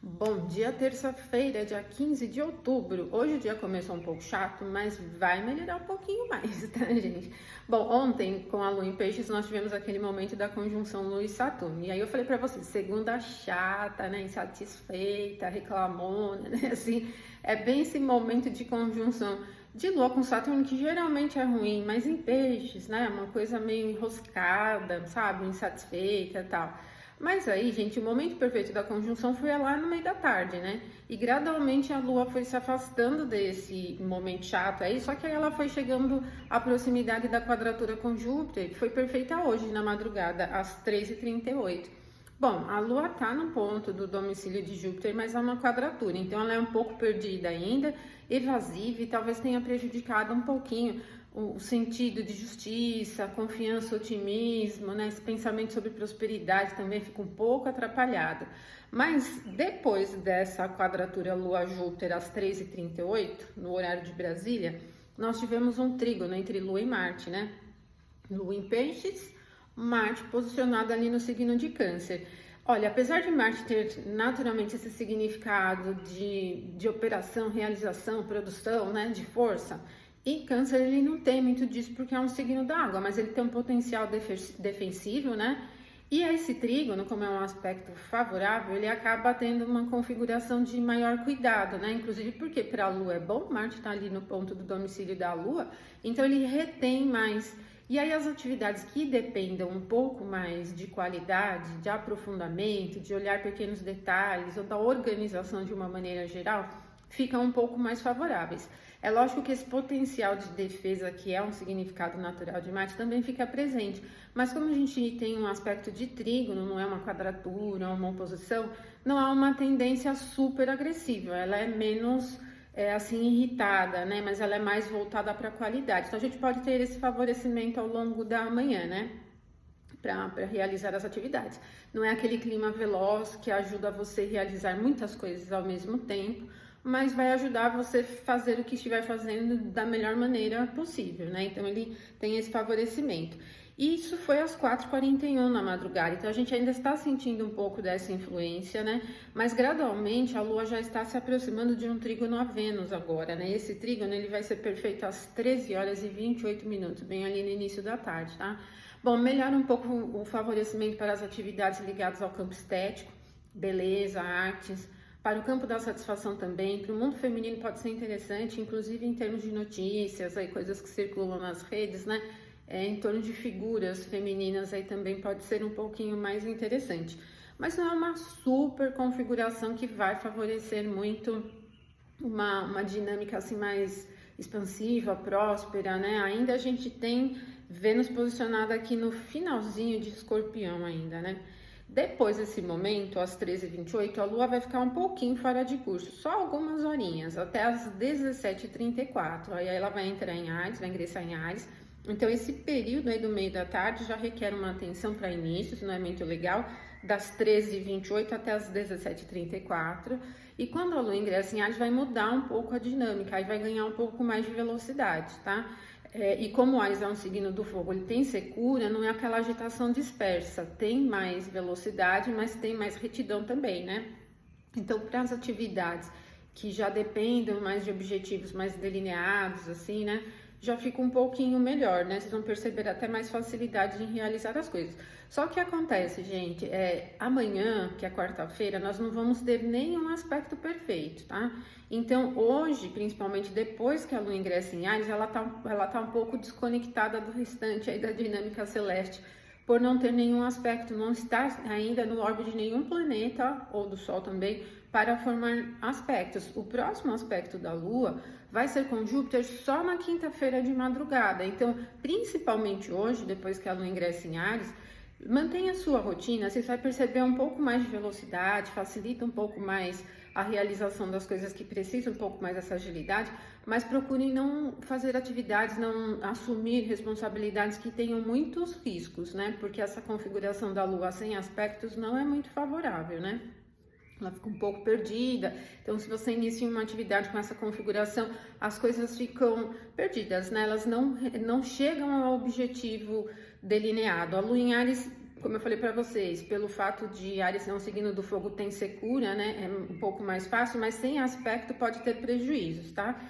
Bom dia, terça-feira, dia 15 de outubro. Hoje o dia começou um pouco chato, mas vai melhorar um pouquinho mais, tá, gente? Bom, ontem, com a Lua em Peixes, nós tivemos aquele momento da conjunção Lua e Saturno. E aí eu falei pra vocês, segunda chata, né, insatisfeita, reclamona, né, assim, é bem esse momento de conjunção de Lua com Saturno, que geralmente é ruim, mas em Peixes, né, uma coisa meio enroscada, sabe, insatisfeita e tal. Mas aí, gente, o momento perfeito da conjunção foi lá no meio da tarde, né? E gradualmente a Lua foi se afastando desse momento chato aí, só que aí ela foi chegando à proximidade da quadratura com Júpiter, que foi perfeita hoje, na madrugada, às 3h38. Bom, a Lua tá no ponto do domicílio de Júpiter, mas é uma quadratura, então ela é um pouco perdida ainda, evasiva e talvez tenha prejudicado um pouquinho o sentido de justiça, confiança, otimismo, né? Esse pensamento sobre prosperidade também fica um pouco atrapalhado. Mas depois dessa quadratura Lua-Júpiter às 3h38, no horário de Brasília, nós tivemos um trígono entre Lua e Marte, né? Lua em Peixes, Marte posicionado ali no signo de Câncer. Olha, apesar de Marte ter naturalmente esse significado de operação, realização, produção, né, de força, e Câncer ele não tem muito disso porque é um signo d'água, mas ele tem um potencial defensivo, né? E esse trígono, como é um aspecto favorável, ele acaba tendo uma configuração de maior cuidado, né? Inclusive porque para a Lua é bom, Marte está ali no ponto do domicílio da Lua, então ele retém mais. E aí as atividades que dependam um pouco mais de qualidade, de aprofundamento, de olhar pequenos detalhes ou da organização de uma maneira geral, ficam um pouco mais favoráveis. É lógico que esse potencial de defesa, que é um significado natural de Marte, também fica presente, mas como a gente tem um aspecto de trígono, não é uma quadratura, uma oposição, não há uma tendência super agressiva, ela é menos assim irritada, né? Mas ela é mais voltada para a qualidade. Então a gente pode ter esse favorecimento ao longo da manhã, né? Para realizar as atividades. Não é aquele clima veloz que ajuda você a realizar muitas coisas ao mesmo tempo, mas vai ajudar você a fazer o que estiver fazendo da melhor maneira possível, né? Então ele tem esse favorecimento. Isso foi às 4h41 na madrugada, então a gente ainda está sentindo um pouco dessa influência, né? Mas gradualmente a Lua já está se aproximando de um trígono a Vênus agora, né? Esse trígono ele vai ser perfeito às 13h28, bem ali no início da tarde, tá? Bom, melhora um pouco o favorecimento para as atividades ligadas ao campo estético, beleza, artes, para o campo da satisfação também, para o mundo feminino pode ser interessante, inclusive em termos de notícias, aí, coisas que circulam nas redes, né? Em torno de figuras femininas aí também pode ser um pouquinho mais interessante. Mas não é uma super configuração que vai favorecer muito uma dinâmica assim mais expansiva, próspera, né? Ainda a gente tem Vênus posicionada aqui no finalzinho de Escorpião ainda, né? Depois desse momento, às 13h28, a Lua vai ficar um pouquinho fora de curso, só algumas horinhas, até às 17h34. Aí ela vai entrar em Áries, vai ingressar em Áries. Então, esse período aí do meio da tarde já requer uma atenção para inícios, não é muito legal, das 13h28 até as 17h34. E quando a Lua ingressa em Áries, vai mudar um pouco a dinâmica, aí vai ganhar um pouco mais de velocidade, tá? E como o Áries é um signo do fogo, ele tem secura, não é aquela agitação dispersa, tem mais velocidade, mas tem mais retidão também, né? Então, para as atividades que já dependam mais de objetivos mais delineados, assim, né? Já fica um pouquinho melhor, né? Vocês vão perceber até mais facilidade em realizar as coisas. Só que acontece, gente, amanhã, que é quarta-feira, nós não vamos ter nenhum aspecto perfeito, tá? Então, hoje, principalmente depois que a Lua ingressa em Áries, ela tá um pouco desconectada do restante aí da dinâmica celeste, por não ter nenhum aspecto, não estar ainda no órbita de nenhum planeta, ou do Sol também, para formar aspectos. O próximo aspecto da Lua vai ser com Júpiter só na quinta-feira de madrugada. Então, principalmente hoje, depois que a Lua ingressa em Áries, mantenha a sua rotina, você vai perceber um pouco mais de velocidade, facilita um pouco mais a realização das coisas que precisam, um pouco mais dessa agilidade, mas procurem não fazer atividades, não assumir responsabilidades que tenham muitos riscos, né? Porque essa configuração da Lua sem aspectos não é muito favorável, né? Ela fica um pouco perdida, então se você inicia uma atividade com essa configuração, as coisas ficam perdidas, né? Elas não chegam ao objetivo delineado. A Lua em Áries Como eu falei para vocês, pelo fato de Áries ser um signo do fogo tem secura, né? É um pouco mais fácil, mas sem aspecto pode ter prejuízos, tá?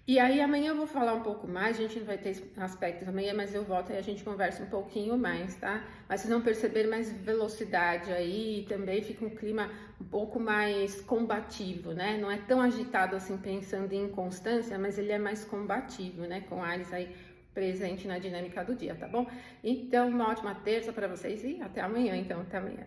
E aí amanhã eu vou falar um pouco mais, a gente não vai ter aspectos amanhã, mas eu volto e a gente conversa um pouquinho mais, tá? Mas vocês vão perceber mais velocidade aí, também fica um clima um pouco mais combativo, né? Não é tão agitado assim pensando em inconstância, mas ele é mais combativo, né? Com Áries aí presente na dinâmica do dia, tá bom? Então, uma ótima terça para vocês e até amanhã, então, até amanhã.